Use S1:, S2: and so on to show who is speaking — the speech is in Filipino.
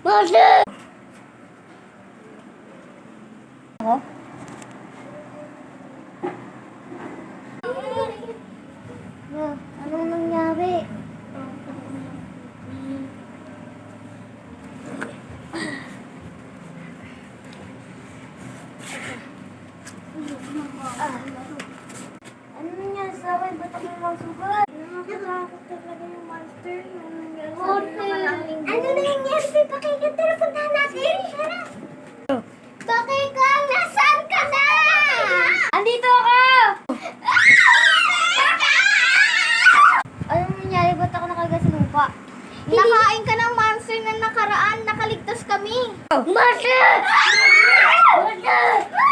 S1: Mother! Ako? Anong nangyari? Ano nangyari sa akin? Ba't ako masugat? Nakakatakot talaga yung monster. Ano nangyari? Pakikita, puntahan natin. Pakikang, nasaan ka na? Andito ako! Ano nangyari? Ba't ako nakagas sa lupa? Nakain ka ng monster na nakaraan. Nakaligtas kami. Monster! Monster!